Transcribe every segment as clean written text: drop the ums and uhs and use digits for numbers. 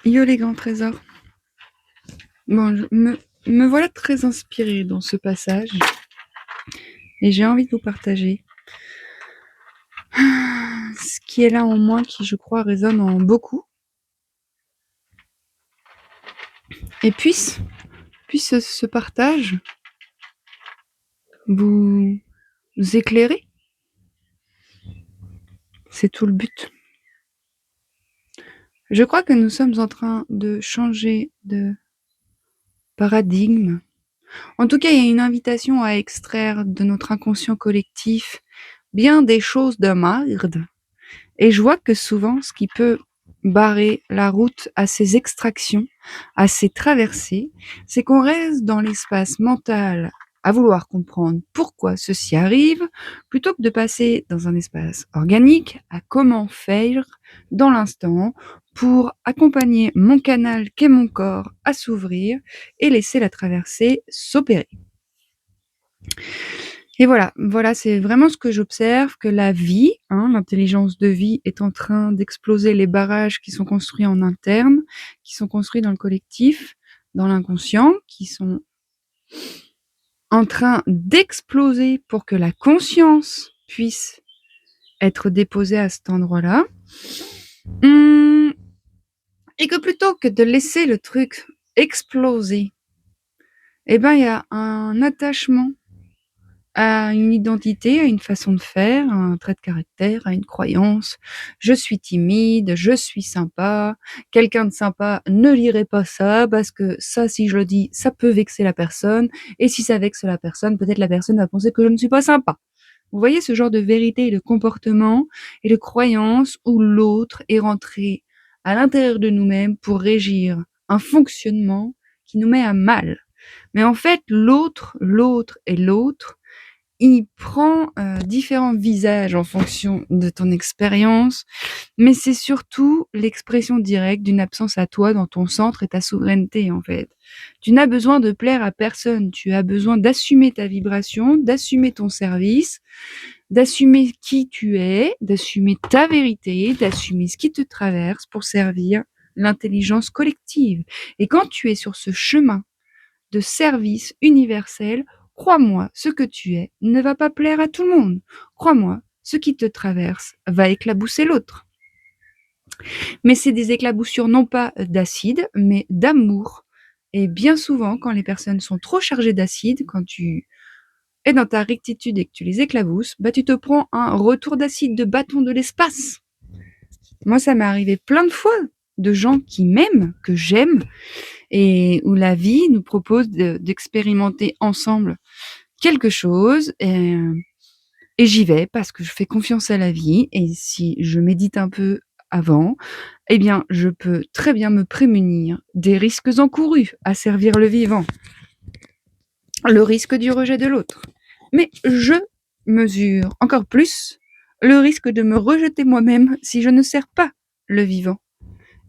Yo les grands trésors. Bon, me voilà très inspirée dans ce passage et j'ai envie de vous partager ce qui est là en moi qui, je crois, résonne en beaucoup. Et puisse ce partage vous éclairer. C'est tout le but. Je crois que nous sommes en train de changer de paradigme. En tout cas, il y a une invitation à extraire de notre inconscient collectif bien des choses de merde. Et je vois que souvent, ce qui peut barrer la route à ces extractions, à ces traversées, c'est qu'on reste dans l'espace mental à vouloir comprendre pourquoi ceci arrive, plutôt que de passer dans un espace organique à comment faire dans l'instant pour accompagner mon canal qu'est mon corps à s'ouvrir et laisser la traversée s'opérer. Et voilà, c'est vraiment ce que j'observe, que la vie, l'intelligence de vie est en train d'exploser les barrages qui sont construits en interne, qui sont construits dans le collectif, dans l'inconscient, qui sont en train d'exploser pour que la conscience puisse être déposée à cet endroit-là. Et que plutôt que de laisser le truc exploser, il y a un attachement à une identité, à une façon de faire, à un trait de caractère, à une croyance. Je suis timide, je suis sympa. Quelqu'un de sympa ne lirait pas ça parce que ça, si je le dis, ça peut vexer la personne. Et si ça vexe la personne, peut-être la personne va penser que je ne suis pas sympa. Vous voyez ce genre de vérité et de comportement et de croyance où l'autre est rentré à l'intérieur de nous-mêmes pour régir un fonctionnement qui nous met à mal. Mais en fait, l'autre, il prend différents visages en fonction de ton expérience, mais c'est surtout l'expression directe d'une absence à toi dans ton centre et ta souveraineté, en fait. Tu n'as besoin de plaire à personne, tu as besoin d'assumer ta vibration, d'assumer ton service, d'assumer qui tu es, d'assumer ta vérité, d'assumer ce qui te traverse pour servir l'intelligence collective. Et quand tu es sur ce chemin de service universel, crois-moi, ce que tu es ne va pas plaire à tout le monde. Crois-moi, ce qui te traverse va éclabousser l'autre. Mais c'est des éclaboussures non pas d'acide, mais d'amour. Et bien souvent, quand les personnes sont trop chargées d'acide, quand tu es dans ta rectitude et que tu les éclabousses, tu te prends un retour d'acide de bâton de l'espace. Moi, ça m'est arrivé plein de fois de gens qui m'aiment, que j'aime, et où la vie nous propose d'expérimenter ensemble quelque chose, et j'y vais parce que je fais confiance à la vie, et si je médite un peu avant, je peux très bien me prémunir des risques encourus à servir le vivant, le risque du rejet de l'autre. Mais je mesure encore plus le risque de me rejeter moi-même si je ne sers pas le vivant.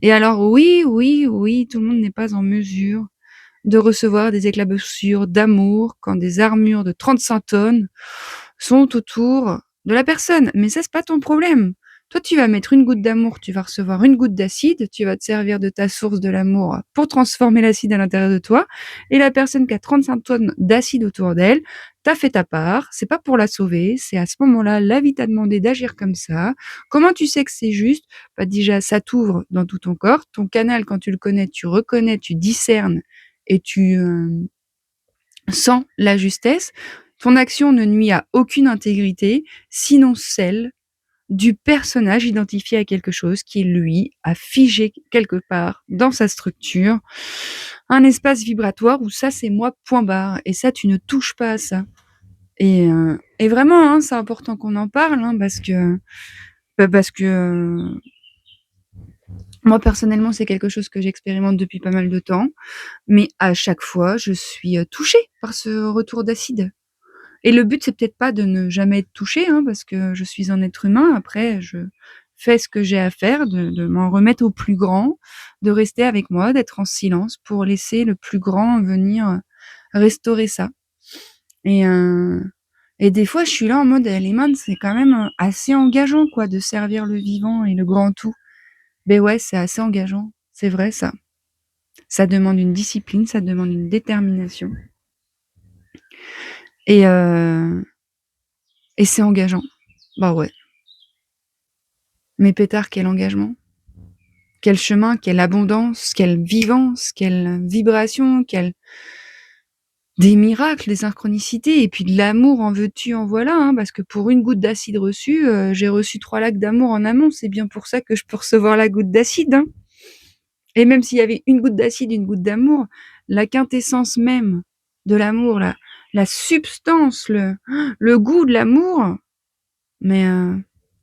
Et alors oui, tout le monde n'est pas en mesure de recevoir des éclaboussures d'amour quand des armures de 35 tonnes sont autour de la personne. Mais ça, c'est pas ton problème. Toi, tu vas mettre une goutte d'amour, tu vas recevoir une goutte d'acide, tu vas te servir de ta source de l'amour pour transformer l'acide à l'intérieur de toi. Et la personne qui a 35 tonnes d'acide autour d'elle, t'as fait ta part, c'est pas pour la sauver, c'est à ce moment-là, la vie t'a demandé d'agir comme ça. Comment tu sais que c'est juste? Déjà, ça t'ouvre dans tout ton corps. Ton canal, quand tu le connais, tu reconnais, tu discernes et tu sens la justesse. Ton action ne nuit à aucune intégrité, sinon celle du personnage identifié à quelque chose qui, lui, a figé quelque part dans sa structure un espace vibratoire où ça, c'est moi, point barre. Et ça, tu ne touches pas à ça. Et vraiment, c'est important qu'on en parle, parce que moi, personnellement, c'est quelque chose que j'expérimente depuis pas mal de temps. Mais à chaque fois, je suis touchée par ce retour d'acide. Et le but, c'est peut-être pas de ne jamais être touchée, parce que je suis un être humain. Après, je fais ce que j'ai à faire, de m'en remettre au plus grand, de rester avec moi, d'être en silence pour laisser le plus grand venir restaurer ça. Et, et des fois, je suis là en mode, Liman, c'est quand même assez engageant, quoi, de servir le vivant et le grand tout. Ben ouais, c'est assez engageant. c'est vrai ça. Ça demande une discipline, ça demande une détermination et c'est engageant. Bah, ouais. Mais pétard, quel engagement! Quel chemin, quelle abondance, quelle vivance, quelle vibration, des miracles, des synchronicités et puis de l'amour en veux-tu, en voilà, hein, parce que pour une goutte d'acide reçue, j'ai reçu 3 lacs d'amour en amont. C'est bien pour ça que je peux recevoir la goutte d'acide, hein. Et même s'il y avait une goutte d'acide, une goutte d'amour, la quintessence même de l'amour, la substance, le goût de l'amour, mais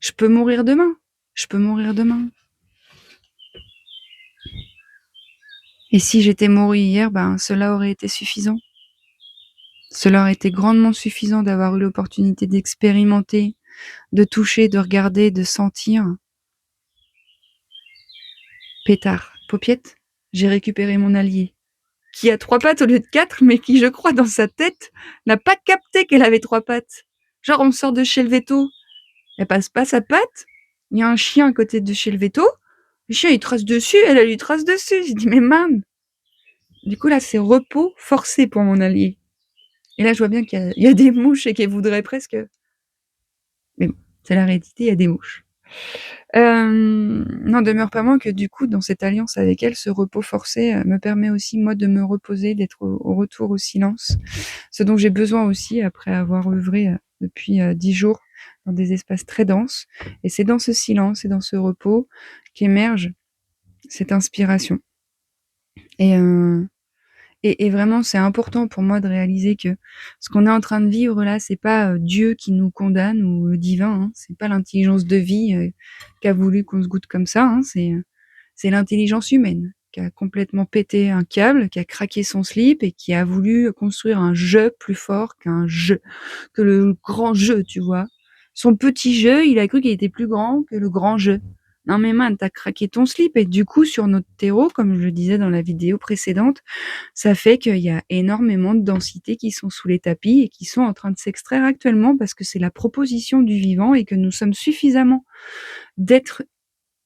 je peux mourir demain. Je peux mourir demain. Et si j'étais mouru hier, ben cela aurait été suffisant. Cela aurait été grandement suffisant d'avoir eu l'opportunité d'expérimenter, de toucher, de regarder, de sentir. Pétard, paupiette, j'ai récupéré mon allié, qui a 3 pattes au lieu de 4, mais qui, je crois, dans sa tête, n'a pas capté qu'elle avait 3 pattes. Genre, on sort de chez le veto, elle passe pas sa patte, il y a un chien à côté de chez le veto, le chien il trace dessus, elle lui trace dessus. J'ai dit, mais man! Du coup, là, c'est repos forcé pour mon allié. Et là, je vois bien qu'il y a des mouches et qu'elle voudrait presque. Mais bon, c'est la réalité, il y a des mouches. N'en demeure pas moins que du coup, dans cette alliance avec elle, ce repos forcé me permet aussi, moi, de me reposer, d'être au retour au silence. Ce dont j'ai besoin aussi après avoir œuvré depuis 10 jours dans des espaces très denses. Et c'est dans ce silence et dans ce repos qu'émerge cette inspiration. Et vraiment, c'est important pour moi de réaliser que ce qu'on est en train de vivre là, c'est pas Dieu qui nous condamne ou le divin, hein, c'est pas l'intelligence de vie qui a voulu qu'on se goûte comme ça, hein, c'est l'intelligence humaine qui a complètement pété un câble, qui a craqué son slip et qui a voulu construire un jeu plus fort que le grand jeu, tu vois. Son petit jeu, il a cru qu'il était plus grand que le grand jeu. Non mais man, t'as craqué ton slip et du coup sur notre terreau, comme je le disais dans la vidéo précédente, ça fait qu'il y a énormément de densités qui sont sous les tapis et qui sont en train de s'extraire actuellement parce que c'est la proposition du vivant et que nous sommes suffisamment d'être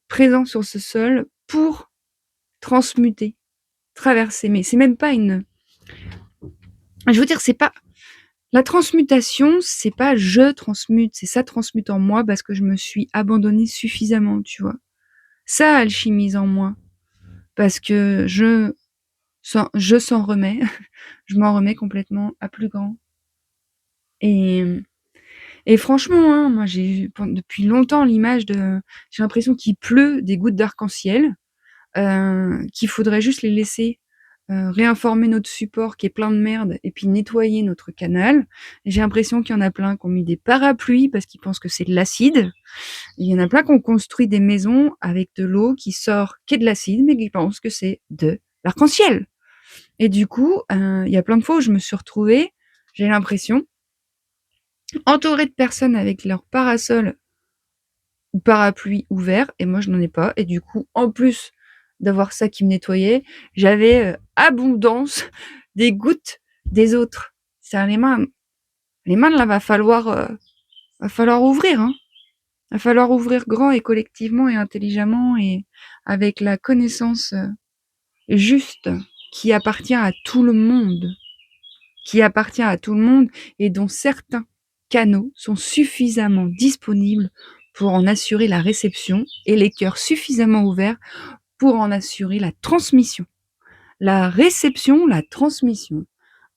présents sur ce sol pour transmuter, traverser. Mais c'est même pas une... Je veux dire, c'est pas... La transmutation, c'est pas je transmute, c'est ça transmute en moi parce que je me suis abandonnée suffisamment, tu vois. Ça alchimise en moi parce que je s'en remets, je m'en remets complètement à plus grand. Et, et franchement, hein, moi j'ai eu depuis longtemps l'image de... J'ai l'impression qu'il pleut des gouttes d'arc-en-ciel, qu'il faudrait juste les laisser réinformer notre support qui est plein de merde et puis nettoyer notre canal. Et j'ai l'impression qu'il y en a plein qui ont mis des parapluies parce qu'ils pensent que c'est de l'acide. Il y en a plein qui ont construit des maisons avec de l'eau qui sort, qui est de l'acide, mais qui pensent que c'est de l'arc-en-ciel. Et du coup, il y a plein de fois où je me suis retrouvée, j'ai l'impression, entourée de personnes avec leur parasol ou parapluie ouvert, et moi je n'en ai pas. Et du coup, en plus d'avoir ça qui me nettoyait, j'avais abondance des gouttes des autres. C'est les mains là, va falloir ouvrir, hein. Va falloir ouvrir grand et collectivement et intelligemment et avec la connaissance juste qui appartient à tout le monde. Qui appartient à tout le monde et dont certains canaux sont suffisamment disponibles pour en assurer la réception et les cœurs suffisamment ouverts pour en assurer la transmission. La réception, la transmission.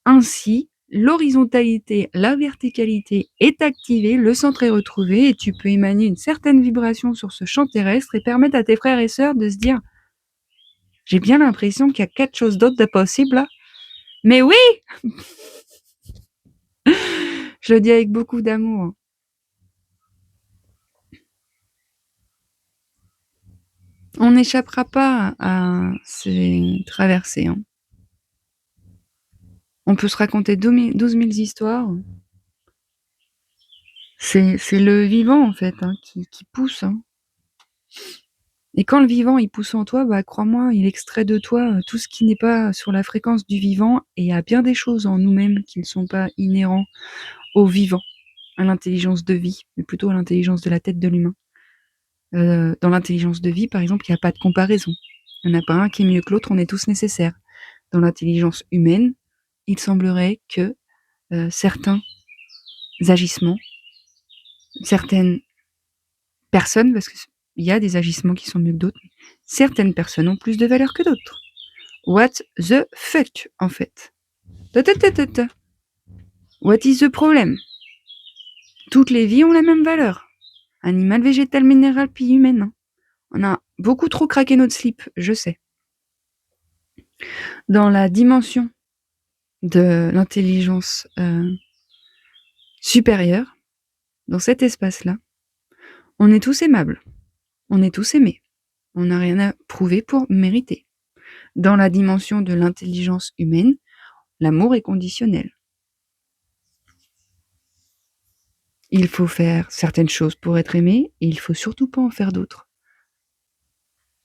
Ainsi, l'horizontalité, la verticalité est activée, le centre est retrouvé et tu peux émaner une certaine vibration sur ce champ terrestre et permettre à tes frères et sœurs de se dire « J'ai bien l'impression qu'il y a quelque chose d'autre de possible là. » Mais oui! Je le dis avec beaucoup d'amour. On n'échappera pas à ces traversées, hein. On peut se raconter 12 000 histoires. C'est le vivant, en fait, hein, qui pousse, hein. Et quand le vivant, il pousse en toi, bah, crois-moi, il extrait de toi tout ce qui n'est pas sur la fréquence du vivant. Et il y a bien des choses en nous-mêmes qui ne sont pas inhérents au vivant, à l'intelligence de vie, mais plutôt à l'intelligence de la tête de l'humain. Dans l'intelligence de vie, par exemple, il n'y a pas de comparaison. Il n'y en a pas un qui est mieux que l'autre, on est tous nécessaires. Dans l'intelligence humaine, il semblerait que certains agissements, certaines personnes, parce qu'il y a des agissements qui sont mieux que d'autres, certaines personnes ont plus de valeur que d'autres. What the fuck, en fait? What is the problem? Toutes les vies ont la même valeur. Animal, végétal, minéral, puis humaine. Hein. On a beaucoup trop craqué notre slip, je sais. Dans la dimension de l'intelligence supérieure, dans cet espace-là, on est tous aimables. On est tous aimés. On n'a rien à prouver pour mériter. Dans la dimension de l'intelligence humaine, l'amour est conditionnel. Il faut faire certaines choses pour être aimé, et il faut surtout pas en faire d'autres.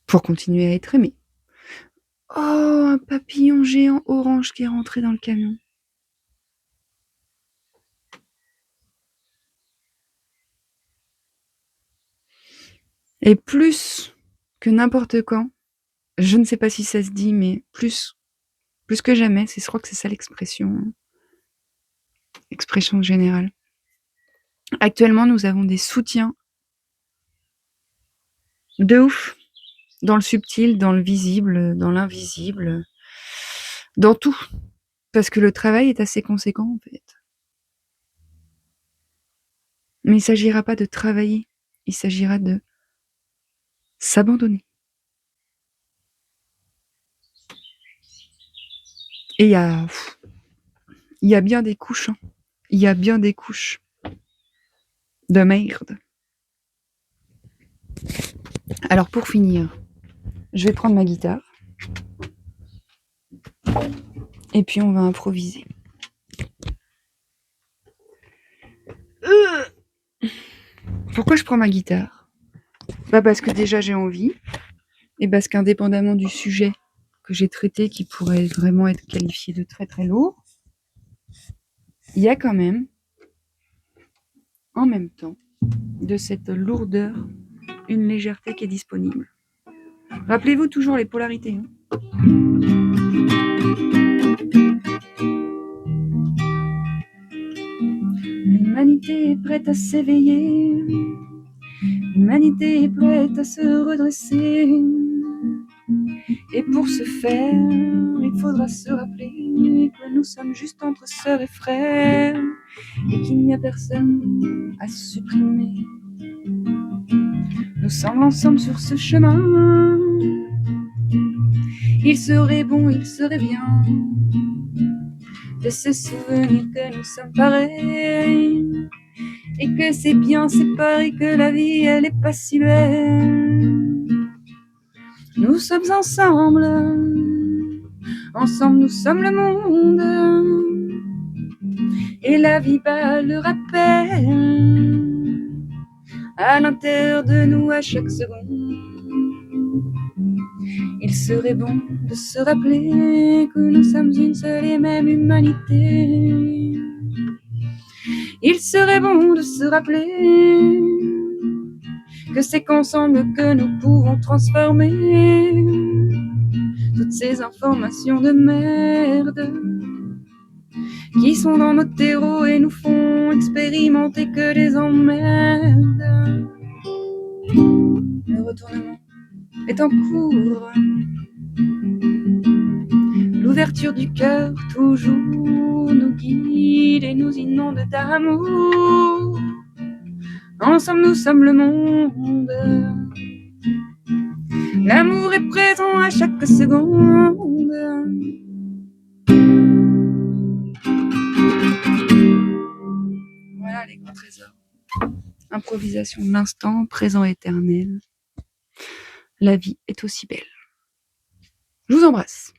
Pour continuer à être aimé. Oh, un papillon géant orange qui est rentré dans le camion. Et plus que n'importe quand, je ne sais pas si ça se dit, mais plus que jamais, je crois que c'est ça l'expression générale. Actuellement, nous avons des soutiens de ouf, dans le subtil, dans le visible, dans l'invisible, dans tout. Parce que le travail est assez conséquent, en fait. Mais il ne s'agira pas de travailler, il s'agira de s'abandonner. Et il y a bien des couches, hein. Il y a bien des couches de merde. Alors pour finir, je vais prendre ma guitare. Et puis on va improviser. Pourquoi je prends ma guitare? Parce que déjà j'ai envie. Et parce qu'indépendamment du sujet que j'ai traité, qui pourrait vraiment être qualifié de très très lourd, il y a quand même, en même temps, de cette lourdeur, une légèreté qui est disponible. Rappelez-vous toujours les polarités. Hein. L'humanité est prête à s'éveiller. L'humanité est prête à se redresser. Et pour ce faire, il faudra se rappeler que nous sommes juste entre sœurs et frères et qu'il n'y a personne à supprimer. Nous sommes ensemble sur ce chemin. Il serait bon, il serait bien de se souvenir que nous sommes pareils et que c'est bien séparé, que la vie elle est pas si belle. Nous sommes ensemble, ensemble nous sommes le monde, et la vie bat le rappel à l'intérieur de nous à chaque seconde. Il serait bon de se rappeler que nous sommes une seule et même humanité. Il serait bon de se rappeler que c'est qu'ensemble que nous pouvons transformer toutes ces informations de merde qui sont dans nos terreaux et nous font expérimenter que des emmerdes. Le retournement est en cours. L'ouverture du cœur toujours nous guide et nous inonde d'amour. Ensemble nous sommes le monde. L'amour est présent à chaque seconde. Voilà les grands trésors. Improvisation de l'instant, présent éternel. La vie est aussi belle. Je vous embrasse.